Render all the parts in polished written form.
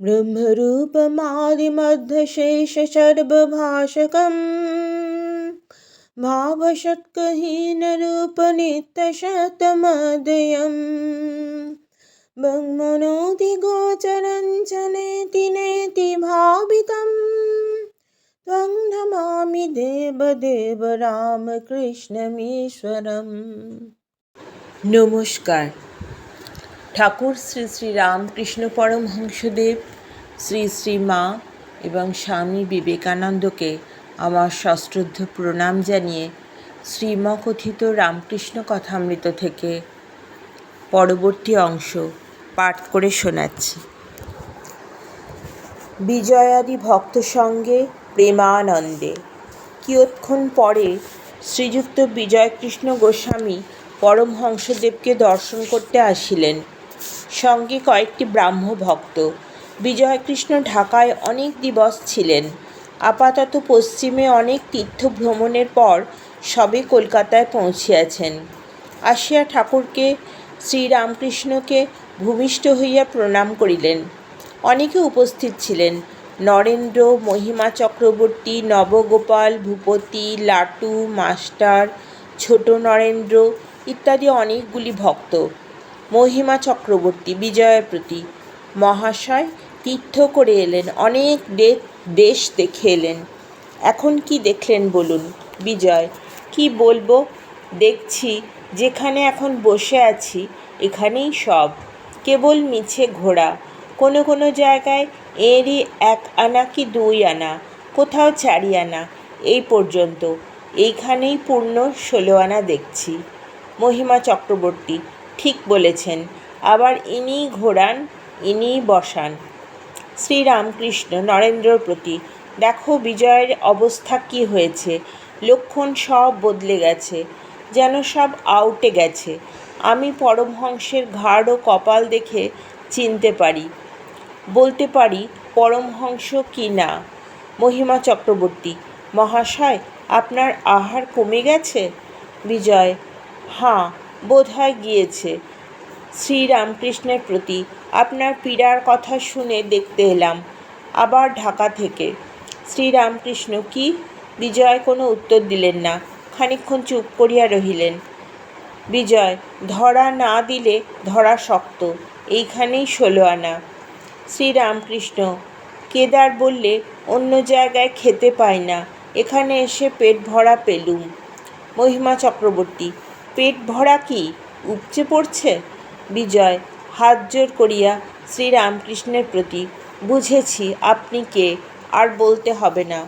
ब्रह्मरूपमादिमध्यशेषसर्वभाषकम् भावषट्कहीनरूपनित्यशतमदयम् ब्रह्मणोऽधिगोचरं च नेति नेति भावितं त्वं नमामि देवदेव রামকৃষ্ণমীশ্বরম। নমস্কার। ঠাকুর শ্রী শ্রী রামকৃষ্ণ পরমহংসদেব, শ্রী শ্রী মা এবং স্বামী বিবেকানন্দকে আমার সশ্রদ্ধ প্রণাম জানিয়ে শ্রীমকথিত রামকৃষ্ণ কথামৃত থেকে পরবর্তী অংশ পাঠ করে শোনাচ্ছি। বিজয়াদি ভক্ত সঙ্গে প্রেমানন্দে। কিয়ৎক্ষণ পরে শ্রীযুক্ত বিজয়কৃষ্ণ গোস্বামী পরমহংসদেবকে দর্শন করতে আসিলেন, সঙ্গে কয়েকটি ব্রাহ্ম ভক্ত। বিজয়কৃষ্ণ ঢাকায় অনেক দিবস ছিলেন। আপাতত পশ্চিমে অনেক তীর্থ ভ্রমণের পর সবে কলকাতায় পৌঁছিয়াছেন। আসিয়া ঠাকুরকে শ্রীরামকৃষ্ণকে ভূমিষ্ঠ হইয়া প্রণাম করিলেন। অনেকে উপস্থিত ছিলেন। নরেন্দ্র, মহিমা চক্রবর্তী, নবগোপাল, ভূপতি, লাটু, মাস্টার, ছোট নরেন্দ্র ইত্যাদি অনেকগুলি ভক্ত। মহিমা চক্রবর্তী বিজয়ের প্রতি: মহাশয়, তীর্থ করে এলেন, অনেক দেশ দেখে এলেন, এখন কি দেখলেন বলুন? বিজয়: কি বলবো, দেখছি যেখানে এখন বসে আছি এখানেই সব, কেবল মিছে ঘোরা। কোনো কোনো জায়গায় এরই 1 আনা কি 2 আনা, কোথাও 4 আনা, এই পর্যন্ত। এইখানেই পূর্ণ 16 আনা দেখছি। মহিমা চক্রবর্তী: ঠিক বলেছেন, আবার ইনিই ঘোরান, ইনিই বসান। শ্রীরামকৃষ্ণ নরেন্দ্রর প্রতি: দেখো বিজয়ের অবস্থা কি হয়েছে, লক্ষণ সব বদলে গেছে, যেন সব আউটে গেছে। আমি পরমহংসের ঘাড় ও কপাল দেখে চিনতে পারি, বলতে পারি পরমহংস কি না। মহিমা চক্রবর্তী: মহাশয়, আপনার আহার কমে গেছে? বিজয়: হাঁ, বোধ হয় গিয়েছে। শ্রীরামকৃষ্ণের প্রতি: আপনার পীড়ার কথা শুনে দেখতে এলাম, আবার ঢাকা থেকে। শ্রীরামকৃষ্ণ: কি? বিজয় কোনো উত্তর দিলেন না, খানিকক্ষণ চুপ করিয়া রহিলেন। বিজয়: ধরা না দিলে ধরা শক্ত, এইখানেই 16 আনা। শ্রীরামকৃষ্ণ: কেদার বললে অন্য জায়গায় খেতে পাই না, এখানে এসে পেট ভরা পেলুম। মহিমা চক্রবর্তী: পেট ভরা কি, উপচে পড়ছে? বিজয় হাত জোর করিয়া শ্রীরামকৃষ্ণের প্রতি: বুঝেছি আপনি কে, আর বলতে হবে না।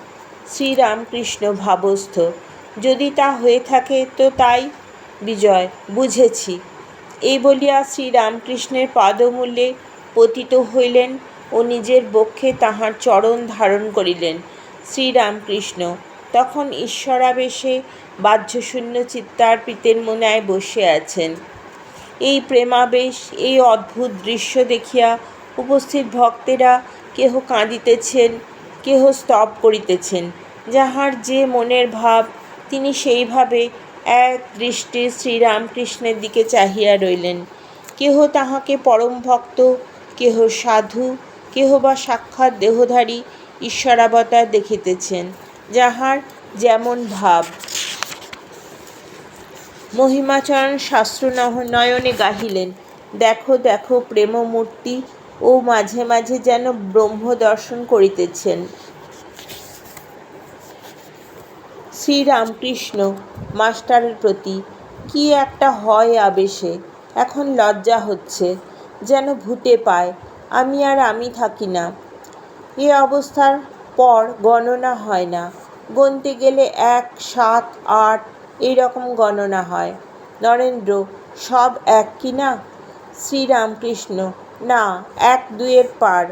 শ্রীরামকৃষ্ণ ভাবস্থ: যদি তা হয়ে থাকে তো তাই। বিজয়: বুঝেছি। এই বলিয়া শ্রীরামকৃষ্ণের পাদমূলে পতিত হইলেন ও নিজের বক্ষে তাঁহার চরণ ধারণ করিলেন। শ্রীরামকৃষ্ণ তখন ঈশ্বরাবেশে বাহ্যশূন্য চিত্তার্পিতের মোনায় বসে আছেন। এই প্রেমাবেশ, এই অদ্ভুত দৃশ্য দেখিয়া উপস্থিত ভক্তেরা কেহ কাঁদিতেছেন, কেহ স্তব করিতেছেন। যাহার যে মনের ভাব, তিনি সেইভাবে এক দৃষ্টে শ্রীরামকৃষ্ণের দিকে চাহিয়া রইলেন। কেহ তাহাকে পরম ভক্ত, কেহ সাধু, কেহ বা সাক্ষাৎ দেহধারী ঈশ্বরাবতার দেখিতেছেন, যাহার যেমন ভাব। মহিমাচরণ শাস্ত্রনয়নে গাহিলেন: দেখো দেখো প্রেমমূর্তি, ও মাঝে মাঝে যেন ব্রহ্ম দর্শন করিতেছেন। শ্রীরামকৃষ্ণ মাস্টারের প্রতি: কি একটা হয় আবেশে, এখন লজ্জা হচ্ছে, যেন ভূতে পায়, আমি আর আমি থাকি না। এ অবস্থার পর গণনা হয় না, গণতে গেলে 1, 7, 8 এইরকম গণনা হয়। নরেন্দ্র: সব এক কি না? শ্রীরামকৃষ্ণ: না, 1, 2 পার।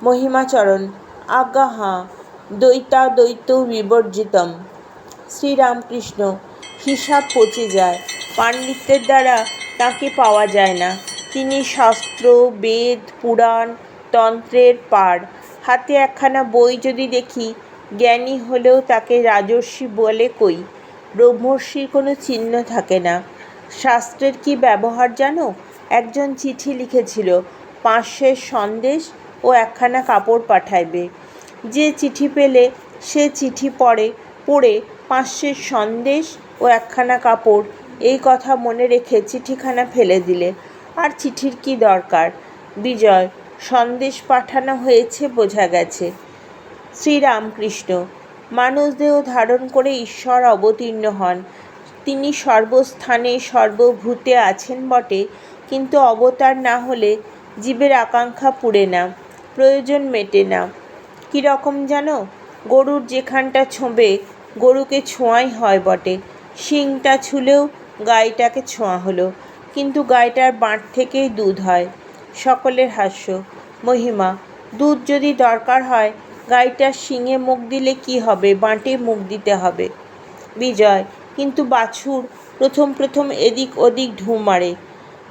মহিমাচরণ: আজ্ঞা হাঁ, দ্বৈতাদ্বৈতৌ বিবর্জিতম। শ্রীরামকৃষ্ণ: হিসাব পচে যায়, পাণ্ডিত্যের দ্বারা তাঁকে পাওয়া যায় না। তিনি শাস্ত্র, বেদ, পুরাণ, তন্ত্রের পার। হাতে একখানা বই যদি দেখি, জ্ঞানী হলেও তাকে রাজর্ষি বলে কই, ব্রহ্মর্ষির কোনো চিহ্ন থাকে না। শাস্ত্রের কি ব্যবহার জানো? একজন চিঠি লিখেছিল, 5 সন্দেশ ও একখানা কাপড় পাঠাইবে। যে চিঠি পেলে সে চিঠি পড়ে 5 সন্দেশ ও একখানা কাপড় এই কথা মনে রেখে চিঠিখানা ফেলে দিলে। আর চিঠির কি দরকার? বিজয়, সন্দেশ পাঠানো হয়েছে বোঝা গেছে। শ্রীরামকৃষ্ণ, মানসদেহ ধারণ করে ঈশ্বর অবতীর্ণ হন। তিনি সর্বস্থানে সর্বভূতে আছেন বটে, কিন্তু অবতার না হলে জীবের আকাঙ্ক্ষা পুড়ে না, প্রয়োজন মেটে না। কীরকম জানো? গরুর যেখানটা ছোঁবে গরুকে ছোঁয়াই হয় বটে। শিংটা ছুলেও গাইটাকে ছোঁয়া হলো, কিন্তু গাইটার বাঁট থেকেই দুধ হয়। সকলের হাস্য। মহিমা, দুধ যদি দরকার হয় গাইটার শিঙে মুখ দিলে কি হবে? বাঁটে মুখ দিতে হবে। বিজয়, কিন্তু বাছুর প্রথম এদিক ওদিক ঢুঁ মারে।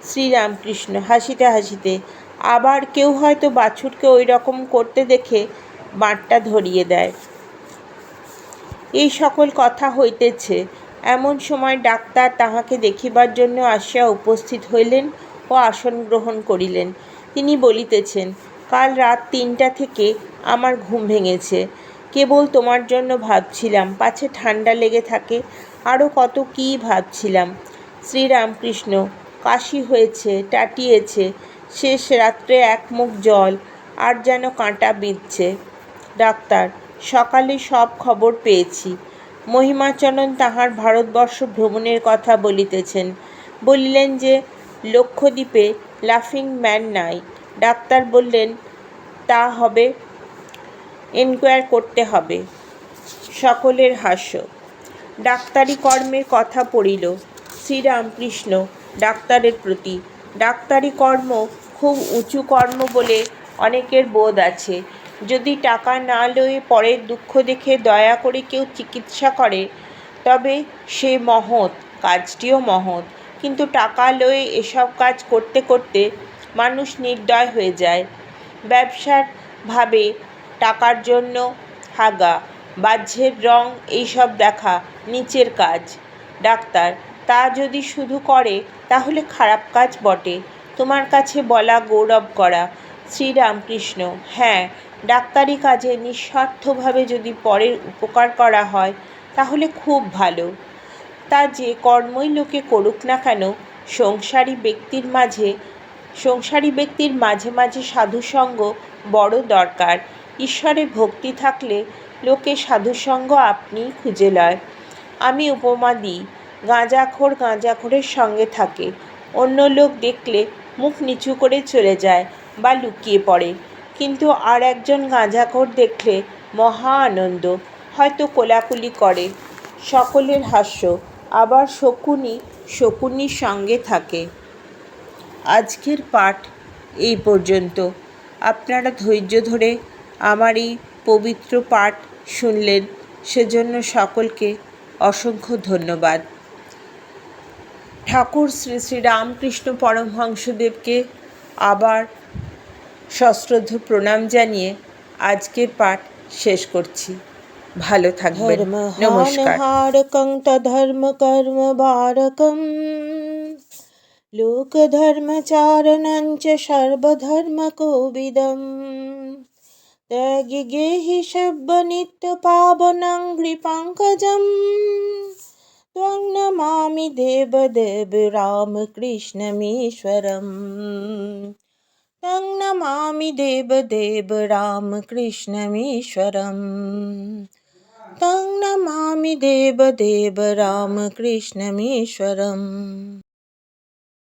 শ্রীরামকৃষ্ণ হাসিতে হাসিতে, আবার কেউ হয়তো বাছুরকে ওই রকম করতে দেখে বাঁটটা ধরিয়ে দেয়। এই সকল কথা হইতেছে, এমন সময় ডাক্তার তাহাকে দেখিবার জন্য আসিয়া উপস্থিত হইলেন ও আসন গ্রহণ করিলেন। তিনি বলিতেছেন, কাল রাত 3টা থেকে আমার ঘুম ভেঙেছে। কেবল তোমার জন্য ভাবছিলাম, পাছে ঠান্ডা লেগে থাকে। আরও কত কী ভাবছিলাম। শ্রীরামকৃষ্ণ, কাশি হয়েছে, টাটিয়েছে, শেষ রাত্রে এক মুখ জল, আর যেন কাঁটা বিঁধছে। ডাক্তার, সকালে সব খবর পেয়েছি। মহিমাচরণ তাহার ভারতবর্ষ ভ্রমণের কথা বলিতেছেন। বলিলেন যে লক্ষদ্বীপে লাফিং ম্যান নাই। ডাক্তার বললেন, তা হবে, এনকোয়ার করতে হবে। সকলের হাস্য। ডাক্তারি কর্মের কথা পড়িল শ্রীরামকৃষ্ণ ডাক্তারের প্রতি। ডাক্তারি কর্ম খুব উঁচু কর্ম বলে অনেকের বোধ আছে। যদি টাকা না লয়ে পরের দুঃখ দেখে দয়া করে কেউ চিকিৎসা করে তবে সে মহৎ, কাজটিও মহৎ। কিন্তু টাকা লয়ে এসব কাজ করতে করতে মানুষ নির্দয় হয়ে যায়। ব্যবসার ভাবে টাকার জন্য হাগা, বাহ্যের রং এইসব দেখা নীচের কাজ। ডাক্তার, তা যদি শুধু করে তাহলে খারাপ কাজ বটে। তোমার কাছে বলা গৌরব করা। শ্রীরামকৃষ্ণ, হ্যাঁ, ডাক্তারি কাজে নিঃস্বার্থভাবে যদি পরের উপকার করা হয় তাহলে খুব ভালো। তা যে কর্মই লোকে করুক না কেন, সংসারী ব্যক্তির মাঝে মাঝে সাধুসঙ্গ বড় দরকার। ঈশ্বরে ভক্তি থাকলে লোকে সাধুসঙ্গ আপনিই খুঁজে লয়। আমি উপমা দিই, গাঁজাখোরের সঙ্গে থাকে, অন্য লোক দেখলে মুখ নিচু করে চলে যায় বা লুকিয়ে পড়ে, কিন্তু আর একজন গাঁজাখোর দেখলে মহা আনন্দ, হয়তো কোলাকুলি করে। সকলের হাস্য। আবার শকুনির সঙ্গে থাকে। আজকের পাঠ এই পর্যন্ত। আপনারা ধৈর্য ধরে আমার এই পবিত্র পাঠ শুনলেন, সেজন্য সকলকে অসংখ্য ধন্যবাদ। ঠাকুর শ্রী শ্রী রামকৃষ্ণ পরমহংসদেবকে আবার সশ্রদ্ধ প্রণাম জানিয়ে আজকের পাঠ শেষ করছি। ভালো থাকবেন। নমস্কার। ধর্মহারকং তধর্ম কর্ম বারকং লোকধর্মচারণঞ্চ সর্বধর্মকোবিদম ত্যাগি গেহি সব্য নিত্য পাবনং কৃপঙ্কজম ত্বং নমামি দেবদেব রামকৃষ্ণমীশ্বরম तं नमामि देवदेव रामकृष्णमीश्वरम् तं नमामि देवदेव रामकृष्णमीश्वरम्।